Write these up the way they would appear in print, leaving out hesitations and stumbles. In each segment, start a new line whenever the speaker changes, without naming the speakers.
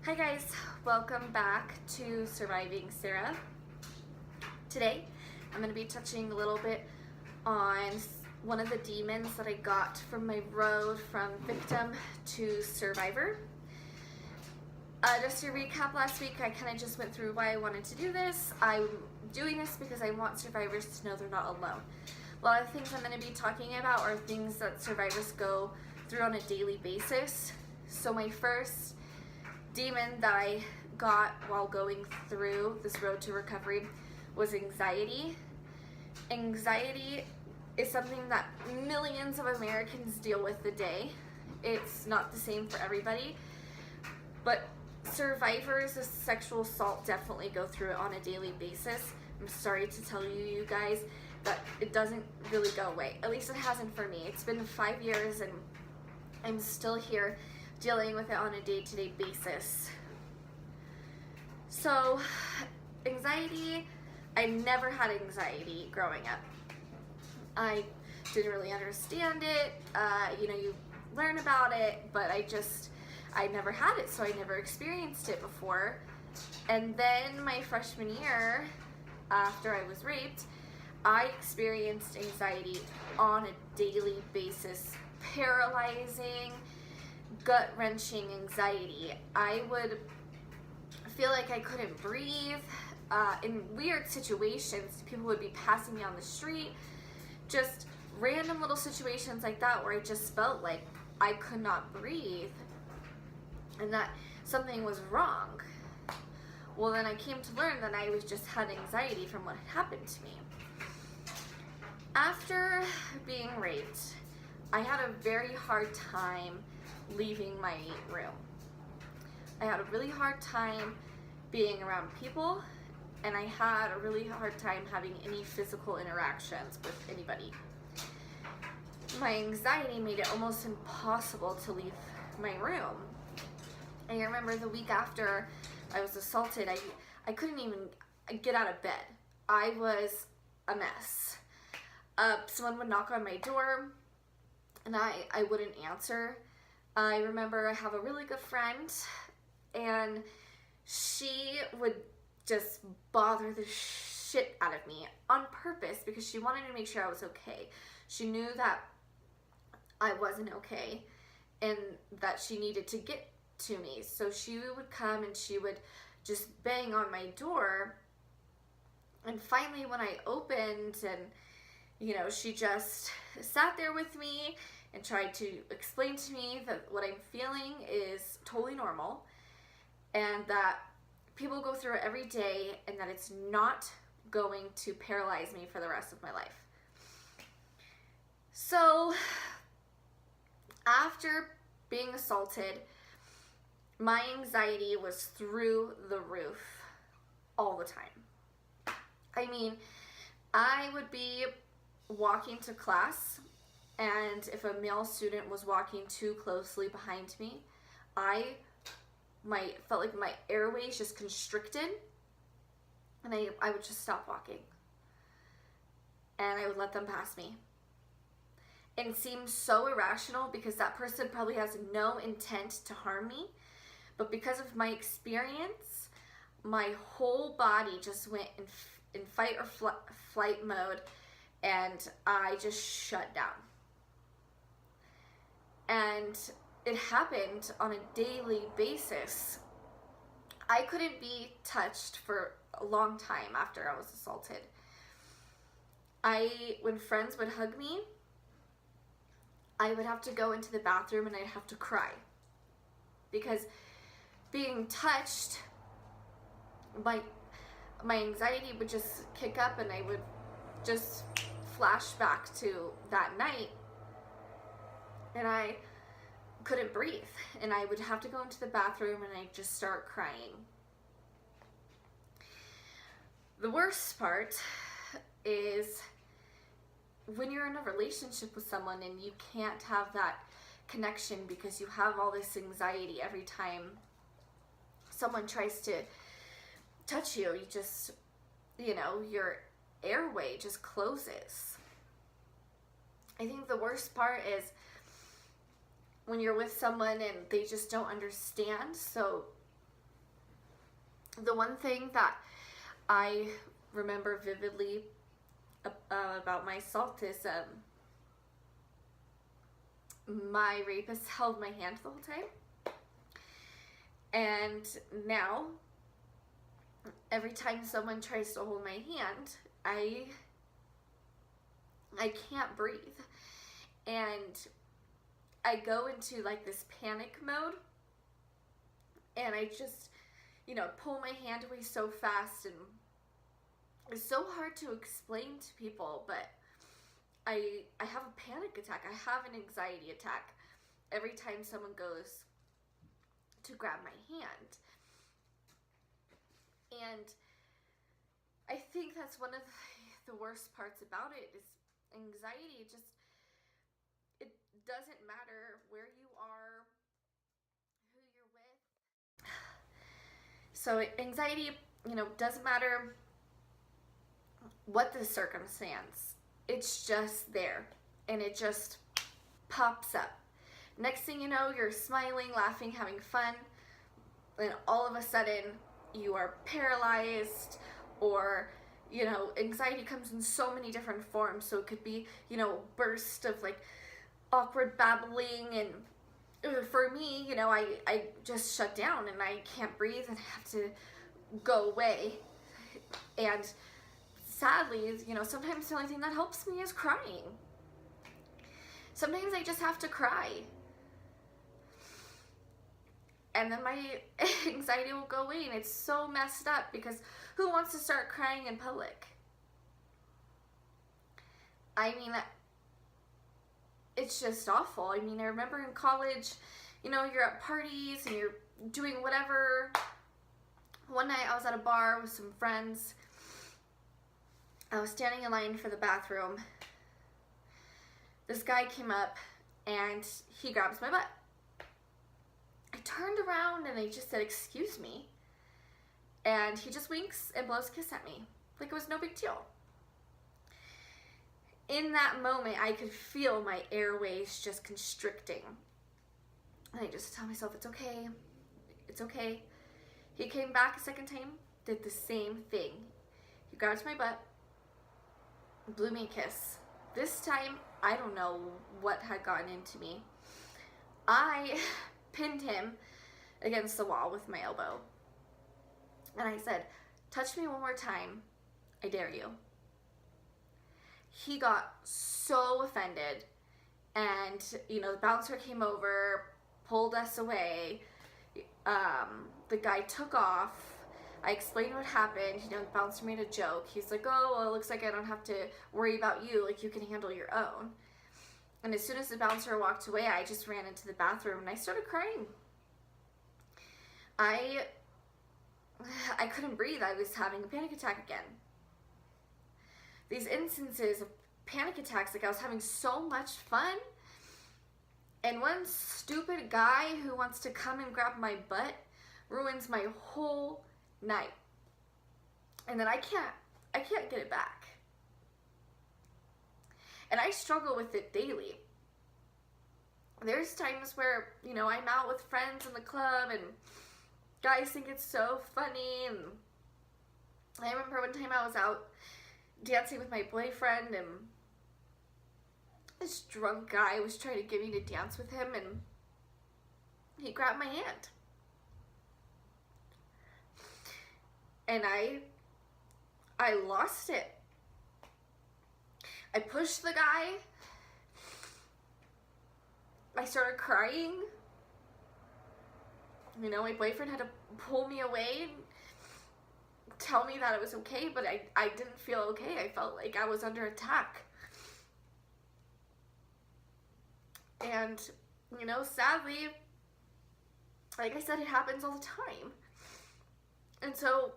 Hi guys, welcome back to Surviving Sara. Today I'm going to be touching a little bit on one of the demons that I got from my road from victim to survivor. Just to recap, last week I kind of just went through why I wanted to do this. I'm doing this because I want survivors to know they're not alone. A lot of things I'm going to be talking about are things that survivors go through on a daily basis. So my first demon that I got while going through this road to recovery was anxiety. Anxiety is something that millions of Americans deal with a day. It's not the same for everybody, but survivors of sexual assault definitely go through it on a daily basis. I'm sorry to tell you guys that it doesn't really go away. At least it hasn't for me. It's been 5 years and I'm still here dealing with it on a day-to-day basis. So, anxiety, I never had anxiety growing up. I didn't really understand it. You learn about it, but I never had it, so I never experienced it before. And then my freshman year, after I was raped, I experienced anxiety on a daily basis, paralyzing, gut-wrenching anxiety. I would feel like I couldn't breathe. In weird situations, people would be passing me on the street, just random little situations like that where I just felt like I could not breathe and that something was wrong. Well, then I came to learn that I was just had anxiety from what had happened to me. After being raped, I had a very hard time leaving my room. I had a really hard time being around people, and I had a really hard time having any physical interactions with anybody. My anxiety made it almost impossible to leave my room. I remember the week after I was assaulted, I couldn't even get out of bed. I was a mess. Someone would knock on my door, and I wouldn't answer. I remember I have a really good friend, and she would just bother the shit out of me on purpose because she wanted to make sure I was okay. She knew that I wasn't okay and that she needed to get to me. So she would come and she would just bang on my door. And finally when I opened and she just sat there with me and tried to explain to me that what I'm feeling is totally normal and that people go through it every day and that it's not going to paralyze me for the rest of my life. So after being assaulted, my anxiety was through the roof all the time. I mean, I would be walking to class, and if a male student was walking too closely behind me, I felt like my airways just constricted, and I would just stop walking, and I would let them pass me. And it seems so irrational because that person probably has no intent to harm me, but because of my experience, my whole body just went in fight or flight mode, and I just shut down. And it happened on a daily basis. I couldn't be touched for a long time after I was assaulted. When friends would hug me, I would have to go into the bathroom and I'd have to cry. Because being touched, my anxiety would just kick up and I would just flash back to that night. And I couldn't breathe, and I would have to go into the bathroom and I'd just start crying. The worst part is when you're in a relationship with someone and you can't have that connection because you have all this anxiety every time someone tries to touch you. You just, your airway just closes. I think the worst part is when you're with someone and they just don't understand. So The one thing that I remember vividly about my assault is my rapist held my hand the whole time. And now, every time someone tries to hold my hand, I can't breathe. And I go into like this panic mode, and I just, pull my hand away so fast, and it's so hard to explain to people, but I have a panic attack. I have an anxiety attack every time someone goes to grab my hand. And I think that's one of the worst parts about it is anxiety. It doesn't matter where you are, who you're with. So anxiety, doesn't matter what the circumstance. It's just there, and it just pops up. Next thing you know, you're smiling, laughing, having fun, and all of a sudden you are paralyzed, or anxiety comes in so many different forms. So it could be, burst of like awkward babbling, and for me, I just shut down and I can't breathe and I have to go away. And sadly, sometimes the only thing that helps me is crying. Sometimes I just have to cry. And then my anxiety will go away, and it's so messed up because who wants to start crying in public? I mean, it's just awful. I mean, I remember in college, you're at parties and you're doing whatever. One night I was at a bar with some friends. I was standing in line for the bathroom. This guy came up and he grabs my butt. I turned around and I just said, "Excuse me." And he just winks and blows a kiss at me like it was no big deal. In that moment, I could feel my airways just constricting. And I just tell myself, it's okay. It's okay. He came back a second time, did the same thing. He grabbed my butt, blew me a kiss. This time, I don't know what had gotten into me. I pinned him against the wall with my elbow. And I said, "Touch me one more time. I dare you." He got so offended. And, the bouncer came over, pulled us away. The guy took off. I explained what happened. The bouncer made a joke. He's like, "Oh, well, it looks like I don't have to worry about you. Like, you can handle your own." And as soon as the bouncer walked away, I just ran into the bathroom and I started crying. I couldn't breathe. I was having a panic attack again. These instances of panic attacks, like I was having so much fun, and one stupid guy who wants to come and grab my butt ruins my whole night. And then I can't get it back. And I struggle with it daily. There's times where, I'm out with friends in the club and guys think it's so funny. And I remember one time I was out dancing with my boyfriend, and this drunk guy was trying to get me to dance with him, and he grabbed my hand. And I lost it. I pushed the guy. I started crying. My boyfriend had to pull me away and tell me that it was okay, but I didn't feel okay. I felt like I was under attack. And, sadly, like I said, it happens all the time. And so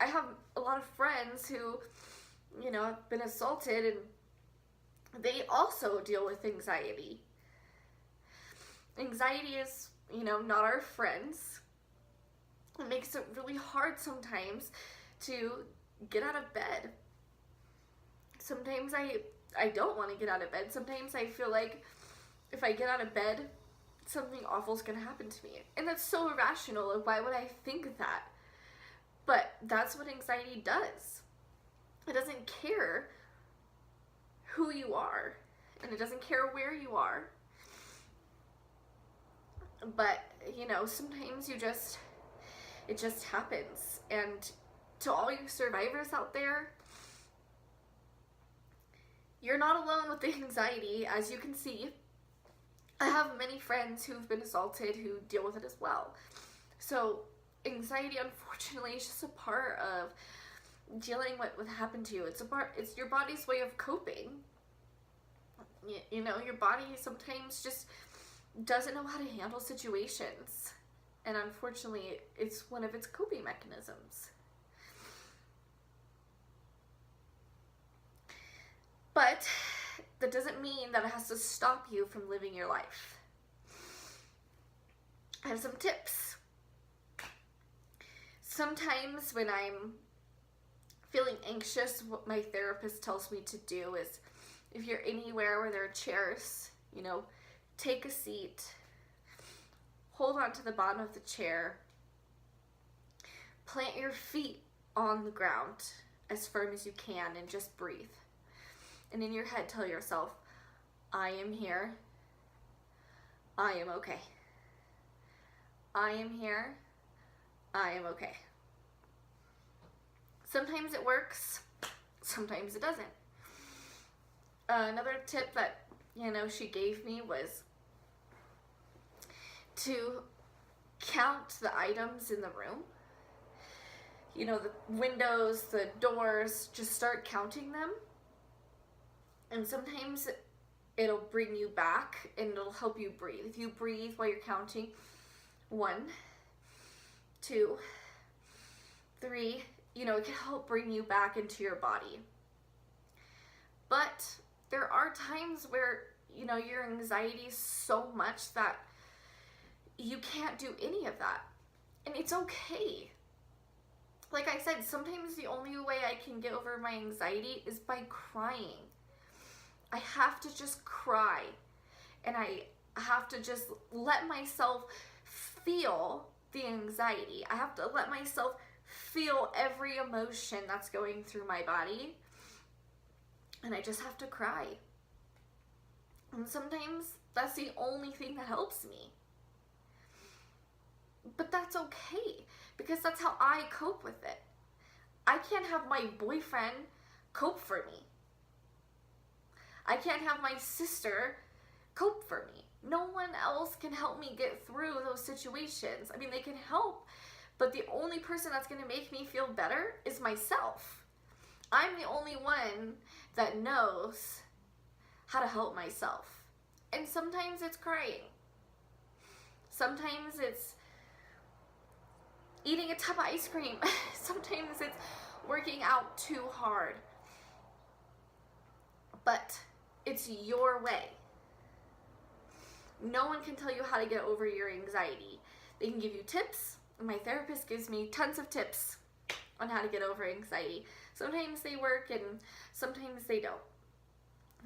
I have a lot of friends who, have been assaulted, and they also deal with anxiety. Anxiety is, not our friends. It makes it really hard sometimes to get out of bed. Sometimes I don't want to get out of bed. Sometimes I feel like if I get out of bed, something awful is going to happen to me. And that's so irrational. Like, why would I think that? But that's what anxiety does. It doesn't care who you are, and it doesn't care where you are. But, you know, sometimes it just happens. And to all you survivors out there, you're not alone with the anxiety. As you can see, I have many friends who've been assaulted who deal with it as well. So anxiety, unfortunately, is just a part of dealing with what happened to you. It's your body's way of coping. You know, your body sometimes just doesn't know how to handle situations. And unfortunately, it's one of its coping mechanisms. But that doesn't mean that it has to stop you from living your life. I have some tips. Sometimes when I'm feeling anxious, what my therapist tells me to do is, if you're anywhere where there are chairs, you know, take a seat, hold on to the bottom of the chair, plant your feet on the ground as firm as you can, and just breathe. And in your head, tell yourself, I am here. I am okay. I am here. I am okay. Sometimes it works. Sometimes it doesn't. Another tip that, you know, she gave me was to count the items in the room. You know, the windows, the doors, just start counting them. And sometimes it'll bring you back and it'll help you breathe. If you breathe while you're counting, 1, 2, 3, you know, it can help bring you back into your body. But there are times where, you know, your anxiety is so much that you can't do any of that. And it's okay. Like I said, sometimes the only way I can get over my anxiety is by crying. I have to just cry. And I have to just let myself feel the anxiety. I have to let myself feel every emotion that's going through my body. And I just have to cry. And sometimes that's the only thing that helps me. But that's okay, because that's how I cope with it. I can't have my boyfriend cope for me. I can't have my sister cope for me. No one else can help me get through those situations. I mean, they can help, but the only person that's going to make me feel better is myself. I'm the only one that knows how to help myself. And sometimes it's crying. Sometimes it's eating a tub of ice cream. Sometimes it's working out too hard. But it's your way. No one can tell you how to get over your anxiety. They can give you tips. My therapist gives me tons of tips on how to get over anxiety. Sometimes they work and sometimes they don't.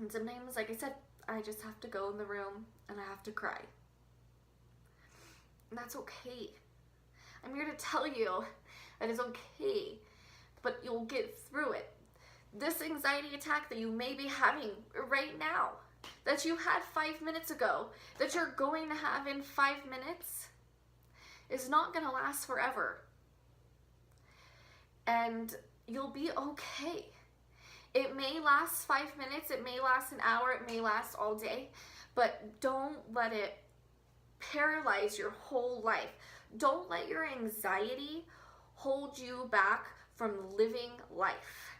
And sometimes, like I said, I just have to go in the room and I have to cry. And that's okay. I'm here to tell you that it's okay, but you'll get through it. This anxiety attack that you may be having right now, that you had 5 minutes ago, that you're going to have in 5 minutes, is not going to last forever. And you'll be okay. It may last 5 minutes, it may last an hour, it may last all day, but don't let it paralyze your whole life. Don't let your anxiety hold you back from living life.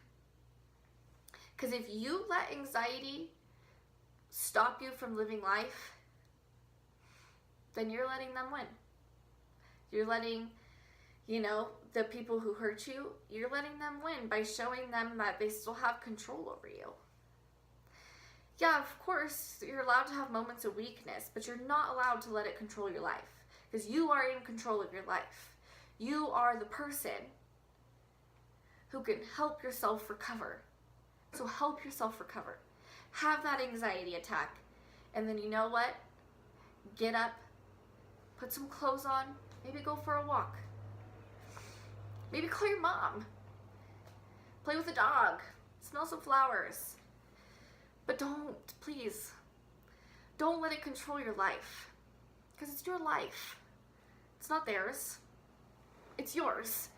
Because if you let anxiety stop you from living life, then you're letting them win. You're letting, you know, the people who hurt you, you're letting them win by showing them that they still have control over you. Yeah, of course, you're allowed to have moments of weakness, but you're not allowed to let it control your life. Because you are in control of your life. You are the person who can help yourself recover. So help yourself recover. Have that anxiety attack. And then you know what? Get up Put some clothes on. Maybe go for a walk. Maybe call your mom. Play with a dog. Smell some flowers. But please, don't let it control your life. Because it's your life. It's not theirs. It's yours.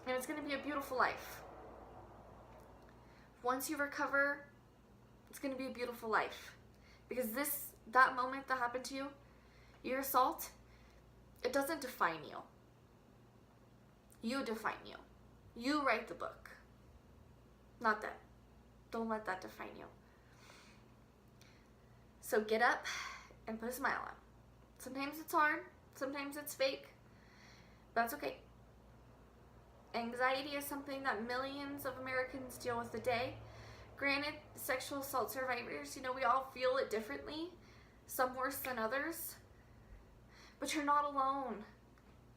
And it's going to be a beautiful life. Once you recover, it's going to be a beautiful life. Because that moment that happened to you, your assault, it doesn't define you. You define you. You write the book. Not them. Don't let that define you. So get up and put a smile on. Sometimes it's hard. Sometimes it's fake. That's okay. Anxiety is something that millions of Americans deal with a day. Granted, sexual assault survivors, we all feel it differently. Some worse than others. But you're not alone.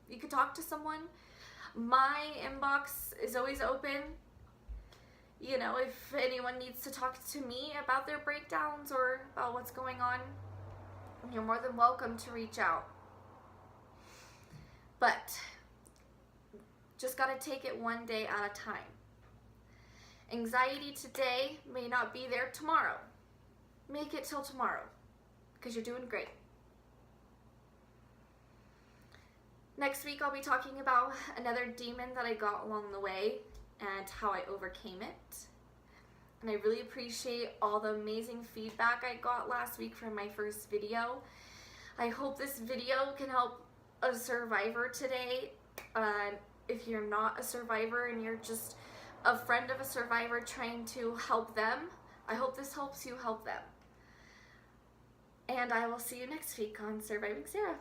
You could talk to someone. My inbox is always open. If anyone needs to talk to me about their breakdowns or about what's going on, you're more than welcome to reach out. But just gotta take it one day at a time. Anxiety today may not be there tomorrow. Make it till tomorrow, because you're doing great. Next week I'll be talking about another demon that I got along the way and how I overcame it. And I really appreciate all the amazing feedback I got last week from my first video. I hope this video can help a survivor today. If you're not a survivor and you're just a friend of a survivor trying to help them, I hope this helps you help them. And I will see you next week on Surviving Sara.